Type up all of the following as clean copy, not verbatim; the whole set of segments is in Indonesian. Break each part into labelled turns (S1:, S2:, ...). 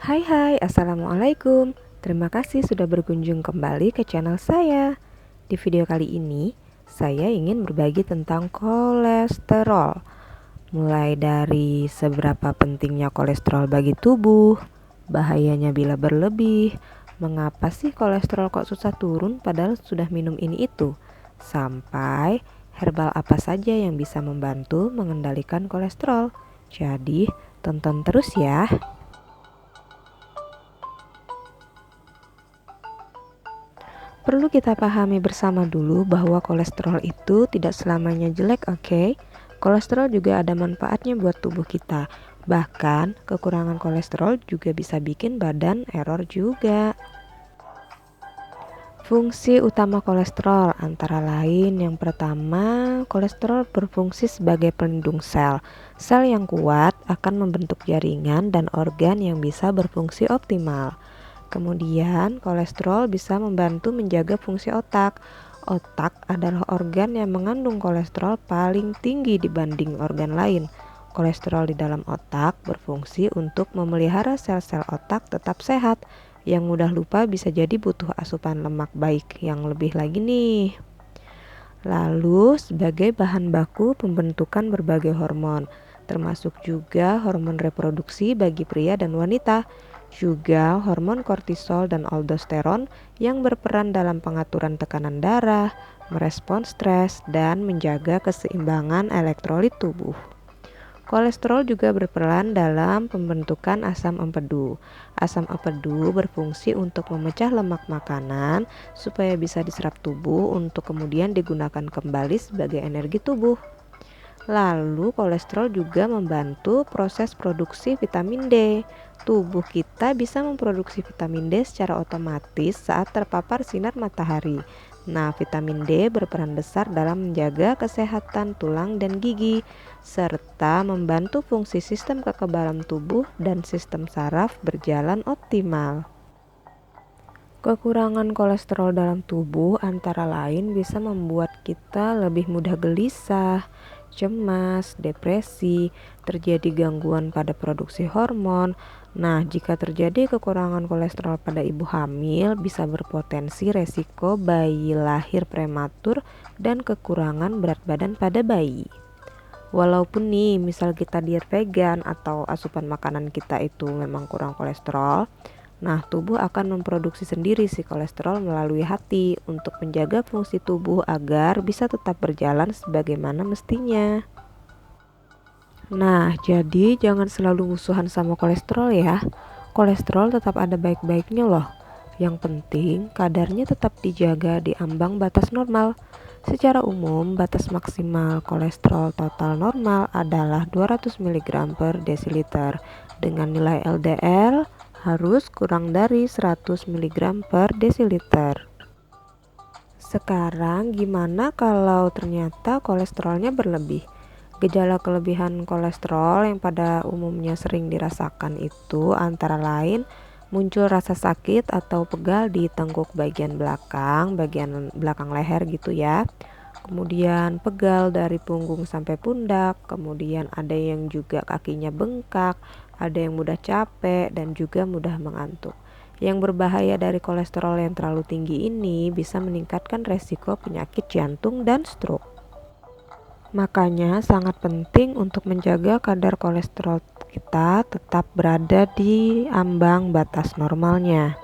S1: Hai, Assalamualaikum. Terima kasih sudah berkunjung kembali ke channel saya. Di video kali ini, saya ingin berbagi tentang kolesterol. Mulai dari seberapa pentingnya kolesterol bagi tubuh, bahayanya bila berlebih, mengapa sih kolesterol kok susah turun padahal sudah minum ini itu, sampai herbal apa saja yang bisa membantu mengendalikan kolesterol. Jadi, tonton terus ya. Perlu kita pahami bersama dulu bahwa kolesterol itu tidak selamanya jelek, oke? Kolesterol juga ada manfaatnya buat tubuh kita. Bahkan, kekurangan kolesterol juga bisa bikin badan error juga. Fungsi utama kolesterol antara lain yang pertama, kolesterol berfungsi sebagai pelindung sel. Sel yang kuat akan membentuk jaringan dan organ yang bisa berfungsi optimal. Kemudian, kolesterol bisa membantu menjaga fungsi otak. Otak adalah organ yang mengandung kolesterol paling tinggi dibanding organ lain. Kolesterol di dalam otak berfungsi untuk memelihara sel-sel otak tetap sehat. Yang mudah lupa bisa jadi butuh asupan lemak baik yang lebih lagi nih. Lalu, sebagai bahan baku pembentukan berbagai hormon, termasuk juga hormon reproduksi bagi pria dan wanita, juga hormon kortisol dan aldosteron yang berperan dalam pengaturan tekanan darah, merespons stres, dan menjaga keseimbangan elektrolit tubuh. Kolesterol juga berperan dalam pembentukan asam empedu. Asam empedu berfungsi untuk memecah lemak makanan supaya bisa diserap tubuh untuk kemudian digunakan kembali sebagai energi tubuh. Lalu kolesterol juga membantu proses produksi vitamin D. Tubuh kita bisa memproduksi vitamin D secara otomatis saat terpapar sinar matahari. Nah, vitamin D berperan besar dalam menjaga kesehatan tulang dan gigi, serta membantu fungsi sistem kekebalan tubuh dan sistem saraf berjalan optimal. Kekurangan kolesterol dalam tubuh antara lain bisa membuat kita lebih mudah gelisah, cemas, depresi, terjadi gangguan pada produksi hormon. Nah, jika terjadi kekurangan kolesterol pada ibu hamil, bisa berpotensi resiko bayi lahir prematur dan kekurangan berat badan pada bayi. Walaupun nih, misal kita diet vegan atau asupan makanan kita itu memang kurang kolesterol, nah, tubuh akan memproduksi sendiri si kolesterol melalui hati untuk menjaga fungsi tubuh agar bisa tetap berjalan sebagaimana mestinya. Nah, jadi jangan selalu musuhan sama kolesterol ya. Kolesterol tetap ada baik-baiknya loh. Yang penting kadarnya tetap dijaga di ambang batas normal. Secara umum, batas maksimal kolesterol total normal adalah 200 mg per desiliter dengan nilai LDL harus kurang dari 100 mg per desiliter. Sekarang gimana kalau ternyata kolesterolnya berlebih? Gejala kelebihan kolesterol yang pada umumnya sering dirasakan itu antara lain muncul rasa sakit atau pegal di tengkuk bagian belakang leher gitu ya. Kemudian pegal dari punggung sampai pundak, kemudian ada yang juga kakinya bengkak, ada yang mudah capek dan juga mudah mengantuk. Yang berbahaya dari kolesterol yang terlalu tinggi ini bisa meningkatkan resiko penyakit jantung dan stroke. Makanya sangat penting untuk menjaga kadar kolesterol kita tetap berada di ambang batas normalnya.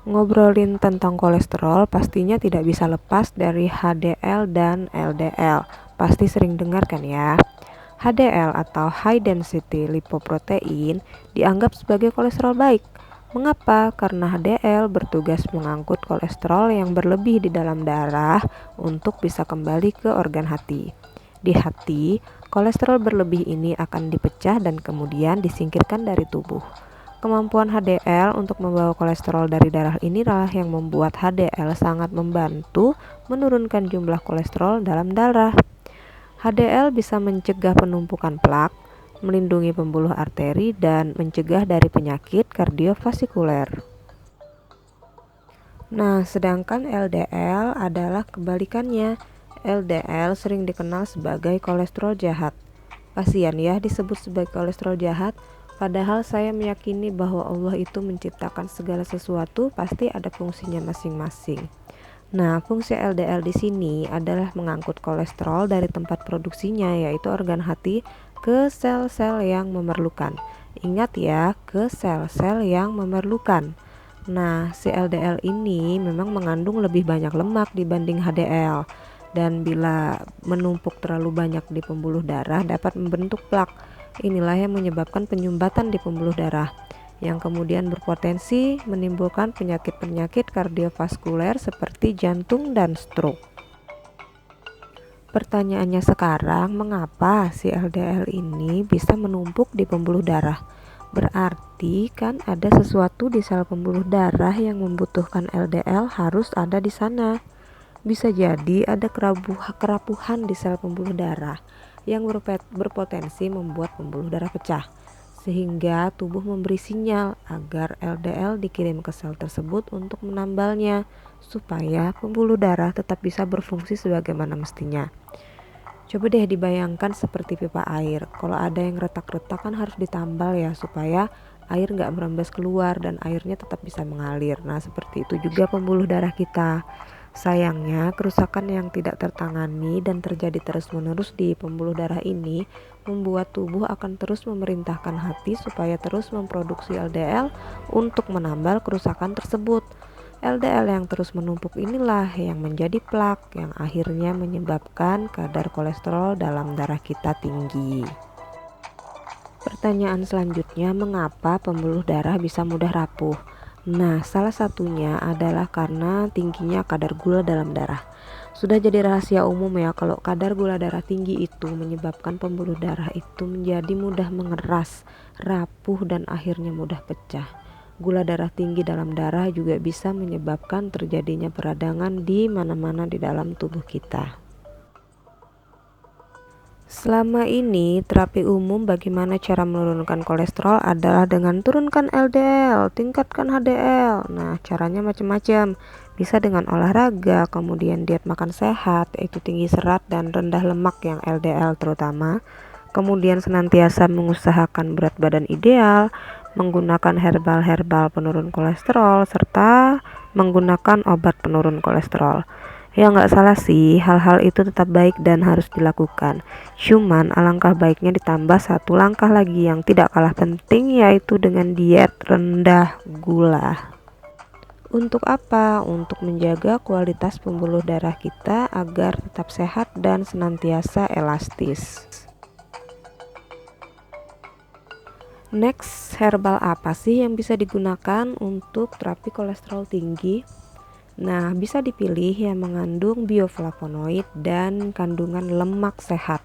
S1: Ngobrolin tentang kolesterol pastinya tidak bisa lepas dari HDL dan LDL. Pasti sering dengar kan ya? HDL atau High Density Lipoprotein dianggap sebagai kolesterol baik. Mengapa? Karena HDL bertugas mengangkut kolesterol yang berlebih di dalam darah untuk bisa kembali ke organ hati. Di hati, kolesterol berlebih ini akan dipecah dan kemudian disingkirkan dari tubuh. Kemampuan HDL untuk membawa kolesterol dari darah inilah yang membuat HDL sangat membantu menurunkan jumlah kolesterol dalam darah. HDL bisa mencegah penumpukan plak, melindungi pembuluh arteri, dan mencegah dari penyakit kardiovaskuler. Nah, sedangkan LDL adalah kebalikannya. LDL sering dikenal sebagai kolesterol jahat. Kasihan ya disebut sebagai kolesterol jahat, Padahal saya meyakini bahwa Allah itu menciptakan segala sesuatu pasti ada fungsinya masing-masing. Nah, fungsi LDL di sini adalah mengangkut kolesterol dari tempat produksinya, yaitu organ hati, ke sel-sel yang memerlukan. Ingat ya, ke sel-sel yang memerlukan. Nah, si LDL ini memang mengandung lebih banyak lemak dibanding HDL. Dan bila menumpuk terlalu banyak di pembuluh darah dapat membentuk plak. Inilah yang menyebabkan penyumbatan di pembuluh darah, yang kemudian berpotensi menimbulkan penyakit-penyakit kardiovaskuler seperti jantung dan stroke. Pertanyaannya sekarang, mengapa si LDL ini bisa menumpuk di pembuluh darah? Berarti kan ada sesuatu di sel pembuluh darah yang membutuhkan LDL harus ada di sana. Bisa jadi ada kerapuhan di sel pembuluh darah yang berpotensi membuat pembuluh darah pecah, sehingga tubuh memberi sinyal agar LDL dikirim ke sel tersebut untuk menambalnya, supaya pembuluh darah tetap bisa berfungsi sebagaimana mestinya. Coba deh dibayangkan seperti pipa air. Kalau ada yang retak-retak kan harus ditambal ya, supaya air nggak merembes keluar dan airnya tetap bisa mengalir. Nah, seperti itu juga pembuluh darah kita. Sayangnya, kerusakan yang tidak tertangani dan terjadi terus-menerus di pembuluh darah ini membuat tubuh akan terus memerintahkan hati supaya terus memproduksi LDL untuk menambal kerusakan tersebut. LDL yang terus menumpuk inilah yang menjadi plak yang akhirnya menyebabkan kadar kolesterol dalam darah kita tinggi. Pertanyaan selanjutnya, mengapa pembuluh darah bisa mudah rapuh? Nah, salah satunya adalah karena tingginya kadar gula dalam darah. Sudah jadi rahasia umum ya kalau kadar gula darah tinggi itu menyebabkan pembuluh darah itu menjadi mudah mengeras, rapuh dan akhirnya mudah pecah. Gula darah tinggi dalam darah juga bisa menyebabkan terjadinya peradangan di mana-mana di dalam tubuh kita. Selama ini, terapi umum bagaimana cara menurunkan kolesterol adalah dengan turunkan LDL, tingkatkan HDL. Nah, caranya macam-macam. Bisa dengan olahraga, kemudian diet makan sehat, yaitu tinggi serat dan rendah lemak yang LDL terutama. Kemudian senantiasa mengusahakan berat badan ideal, menggunakan herbal-herbal penurun kolesterol, serta menggunakan obat penurun kolesterol. Ya nggak salah sih, hal-hal itu tetap baik dan harus dilakukan. Cuman alangkah baiknya ditambah satu langkah lagi yang tidak kalah penting, yaitu dengan diet rendah gula. Untuk apa? Untuk menjaga kualitas pembuluh darah kita agar tetap sehat dan senantiasa elastis. Next, herbal apa sih yang bisa digunakan untuk terapi kolesterol tinggi? Nah, bisa dipilih yang mengandung bioflavonoid dan kandungan lemak sehat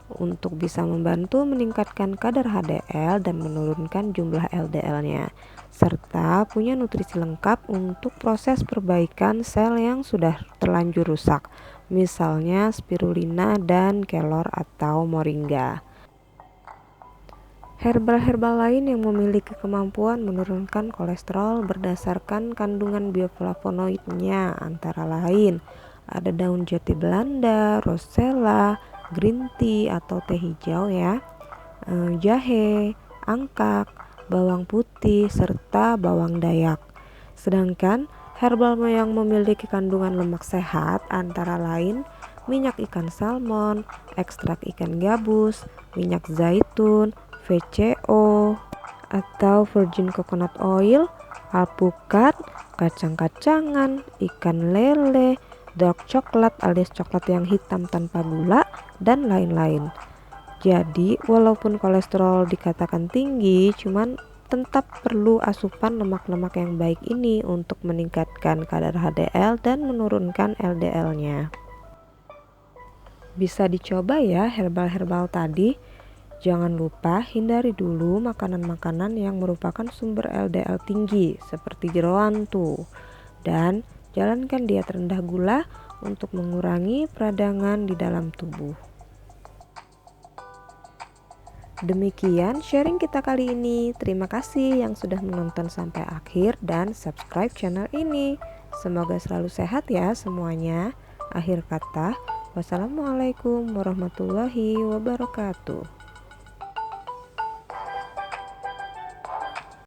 S1: untuk bisa membantu meningkatkan kadar HDL dan menurunkan jumlah LDL-nya, serta punya nutrisi lengkap untuk proses perbaikan sel yang sudah terlanjur rusak, misalnya spirulina dan kelor atau moringa. Herbal-herbal lain yang memiliki kemampuan menurunkan kolesterol berdasarkan kandungan bioflavonoidnya antara lain ada daun jati Belanda, rosella, green tea atau teh hijau ya, jahe, angkak, bawang putih, serta bawang dayak. Sedangkan herbal yang memiliki kandungan lemak sehat antara lain minyak ikan salmon, ekstrak ikan gabus, minyak zaitun, VCO atau virgin coconut oil, alpukat, kacang-kacangan, ikan lele, dark coklat alias coklat yang hitam tanpa gula, dan lain-lain. Jadi walaupun kolesterol dikatakan tinggi, cuman tetap perlu asupan lemak-lemak yang baik ini untuk meningkatkan kadar HDL dan menurunkan LDL-nya. Bisa dicoba ya herbal-herbal tadi. Jangan lupa hindari dulu makanan-makanan yang merupakan sumber LDL tinggi seperti jeroan tuh. Dan jalankan diet rendah gula untuk mengurangi peradangan di dalam tubuh. Demikian sharing kita kali ini. Terima kasih yang sudah menonton sampai akhir dan subscribe channel ini. Semoga selalu sehat ya semuanya. Akhir kata, wassalamualaikum warahmatullahi wabarakatuh.